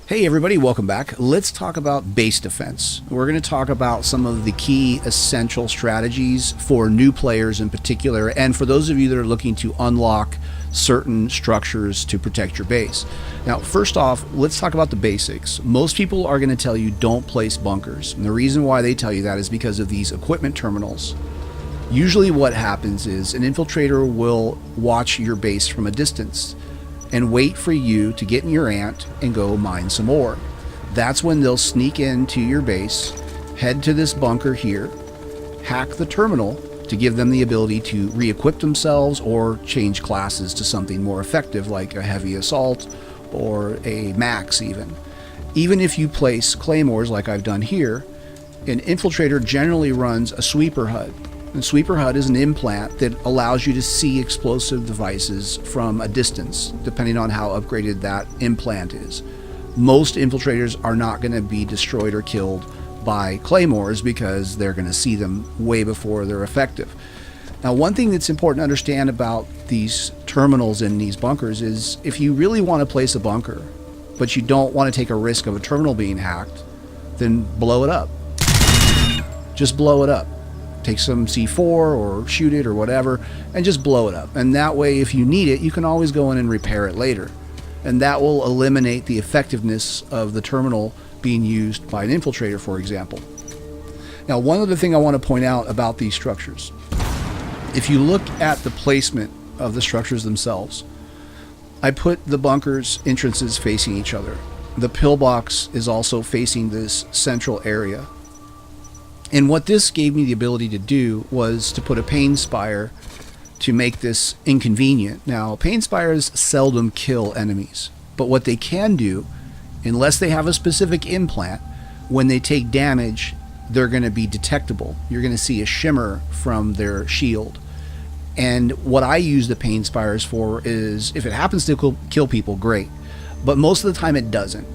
Hey everybody, welcome back. Let's talk about base defense. We're going to talk about some of the key essential strategies for new players in particular, and for those of you that are looking to unlock certain structures to protect your base. Now, first off, let's talk about the basics. Most people are going to tell you don't place bunkers, and the reason why they tell you that is because of these equipment terminals. Usually what happens is an infiltrator will watch your base from a distance and wait for you to get in your ant and go mine some ore. That's when they'll sneak into your base, head to this bunker here, hack the terminal to give them the ability to re-equip themselves or change classes to something more effective like a heavy assault or a max even. Even if you place claymores like I've done here, an infiltrator generally runs a sweeper HUD. And Sweeper HUD is an implant that allows you to see explosive devices from a distance, depending on how upgraded that implant is. Most infiltrators are not going to be destroyed or killed by claymores because they're going to see them way before they're effective. Now, one thing that's important to understand about these terminals in these bunkers is if you really want to place a bunker, but you don't want to take a risk of a terminal being hacked, then blow it up. Just blow it up. Take some C4 or shoot it or whatever and just blow it up. And that way, if you need it, you can always go in and repair it later. And that will eliminate the effectiveness of the terminal being used by an infiltrator, for example. Now, one other thing I want to point out about these structures. If you look at the placement of the structures themselves, I put the bunkers entrances facing each other. The pillbox is also facing this central area. And what this gave me the ability to do was to put a pain spire to make this inconvenient. Now, pain spires seldom kill enemies, but what they can do, unless they have a specific implant, when they take damage, they're going to be detectable. You're going to see a shimmer from their shield. And what I use the pain spires for is, if it happens to kill people, great. But most of the time it doesn't.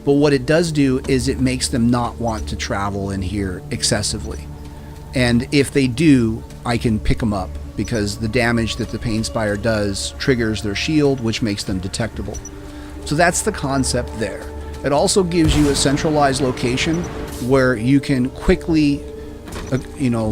But what it does do is it makes them not want to travel in here excessively. And if they do, I can pick them up because the damage that the pain spire does triggers their shield, which makes them detectable. So that's the concept there. It also gives you a centralized location where you can quickly,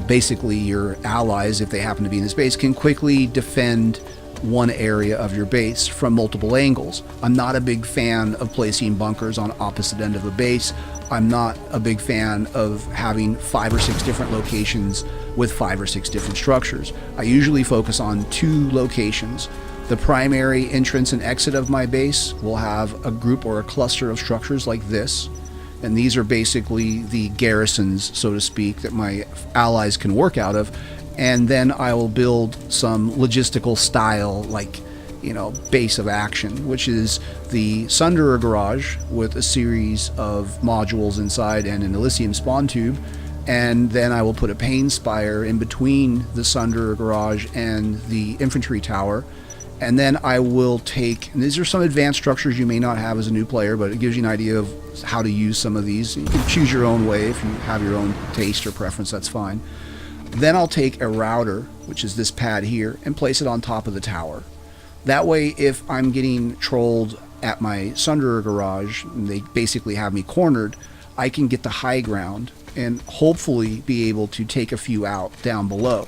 basically your allies, if they happen to be in this base, can quickly defend one area of your base from multiple angles. I'm not a big fan of placing bunkers on opposite end of a base. I'm not a big fan of having 5 or 6 different locations with 5 or 6 different structures. I usually focus on 2 locations. The primary entrance and exit of my base will have a group or a cluster of structures like this. And these are basically the garrisons, so to speak, that my allies can work out of. And then I will build some logistical style, like, base of action, which is the Sunderer garage with a series of modules inside and an Elysium spawn tube. And then I will put a pain spire in between the Sunderer garage and the infantry tower. And then I will take, and these are some advanced structures you may not have as a new player, but it gives you an idea of how to use some of these. You can choose your own way. If you have your own taste or preference, that's fine. Then I'll take a router, which is this pad here, and place it on top of the tower. That way, if I'm getting trolled at my Sunderer garage, and they basically have me cornered, I can get the high ground and hopefully be able to take a few out down below.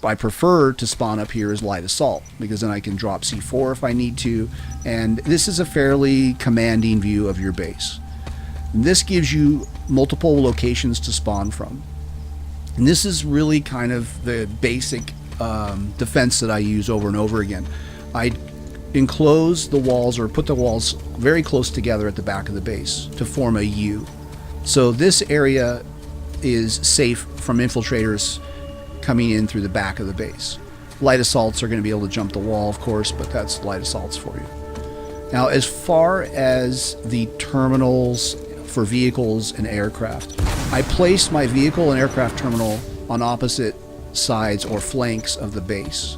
I prefer to spawn up here as light assault, because then I can drop C4 if I need to, and this is a fairly commanding view of your base. This gives you multiple locations to spawn from. And this is really kind of the basic defense that I use over and over again. I enclose the walls or put the walls very close together at the back of the base to form a U. So this area is safe from infiltrators coming in through the back of the base. Light assaults are going to be able to jump the wall, of course, but that's light assaults for you. Now, as far as the terminals for vehicles and aircraft, I place my vehicle and aircraft terminal on opposite sides or flanks of the base.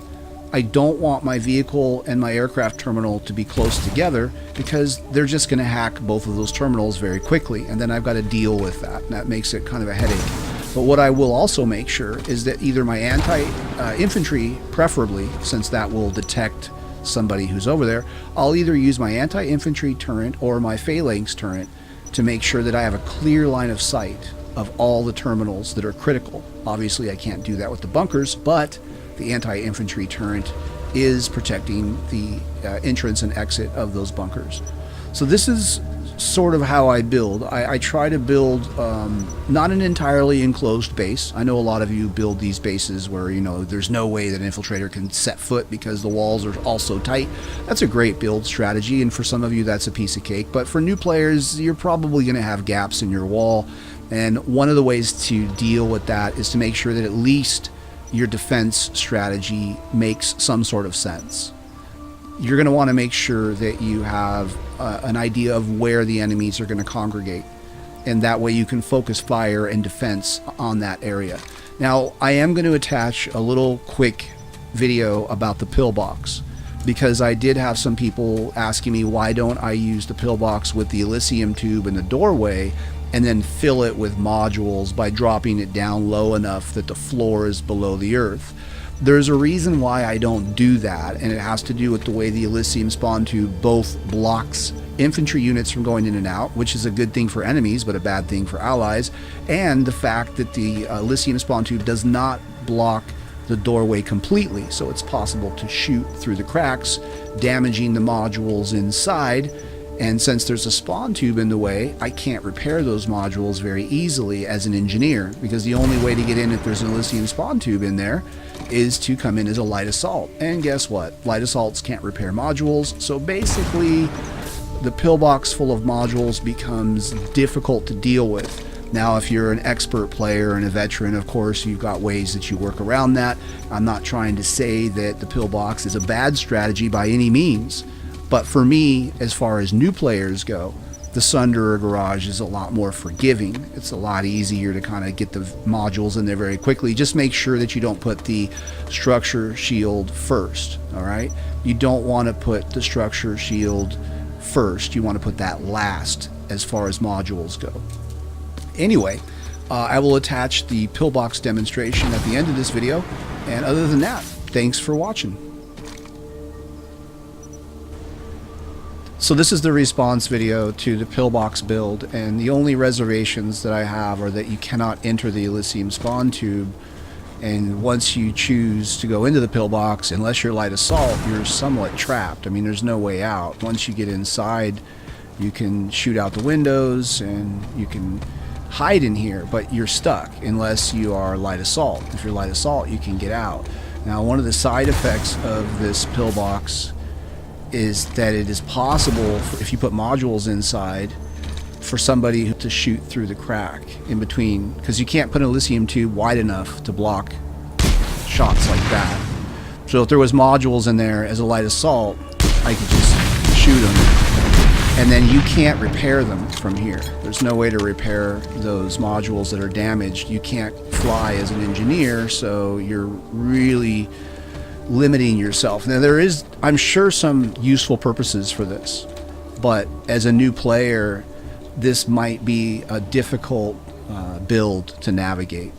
I don't want my vehicle and my aircraft terminal to be close together because they're just going to hack both of those terminals very quickly, and then I've got to deal with that, and that makes it kind of a headache. But what I will also make sure is that either my infantry, preferably, since that will detect somebody who's over there, I'll either use my anti-infantry turret or my phalanx turret to make sure that I have a clear line of sight of all the terminals that are critical. Obviously I can't do that with the bunkers, but the anti-infantry turret is protecting the entrance and exit of those bunkers. So this is sort of how I build. I try to build not an entirely enclosed base. I know a lot of you build these bases where, you know, there's no way that an infiltrator can set foot because the walls are all so tight. That's a great build strategy, and for some of you that's a piece of cake. But for new players, you're probably going to have gaps in your wall, and one of the ways to deal with that is to make sure that at least your defense strategy makes some sort of sense. You're going to want to make sure that you have an idea of where the enemies are going to congregate, and that way you can focus fire and defense on that area. Now, I am going to attach a little quick video about the pillbox, because I did have some people asking me, why don't I use the pillbox with the Elysium tube in the doorway and then fill it with modules by dropping it down low enough that the floor is below the earth. There's a reason why I don't do that, and it has to do with the way the Elysium spawn tube both blocks infantry units from going in and out, which is a good thing for enemies but a bad thing for allies, and the fact that the Elysium spawn tube does not block the doorway completely, so it's possible to shoot through the cracks, damaging the modules inside. And since there's a spawn tube in the way, I can't repair those modules very easily as an engineer, because the only way to get in if there's an Elysium spawn tube in there is to come in as a light assault. And guess what? Light assaults can't repair modules, so basically the pillbox full of modules becomes difficult to deal with. Now, if you're an expert player and a veteran, of course, you've got ways that you work around that. I'm not trying to say that the pillbox is a bad strategy by any means. But for me, as far as new players go, the Sunderer garage is a lot more forgiving. It's a lot easier to kind of get the modules in there very quickly. Just make sure that you don't put the structure shield first, all right? You don't want to put the structure shield first. You want to put that last as far as modules go. Anyway, I will attach the pillbox demonstration at the end of this video. And other than that, thanks for watching. So this is the response video to the pillbox build, and the only reservations that I have are that you cannot enter the Elysium spawn tube, and once you choose to go into the pillbox, unless you're light assault, you're somewhat trapped. I mean, there's no way out. Once you get inside, you can shoot out the windows and you can hide in here, but you're stuck unless you are light assault. If you're light assault, you can get out. Now, one of the side effects of this pillbox is that it is possible, if you put modules inside, for somebody to shoot through the crack in between, because you can't put an Elysium tube wide enough to block shots like that. So if there was modules in there as a light assault, I could just shoot them, and then you can't repair them from here. There's no way to repair those modules that are damaged. You can't fly as an engineer, so you're really limiting yourself. Now, there is, I'm sure, some useful purposes for this, but as a new player, this might be a difficult build to navigate.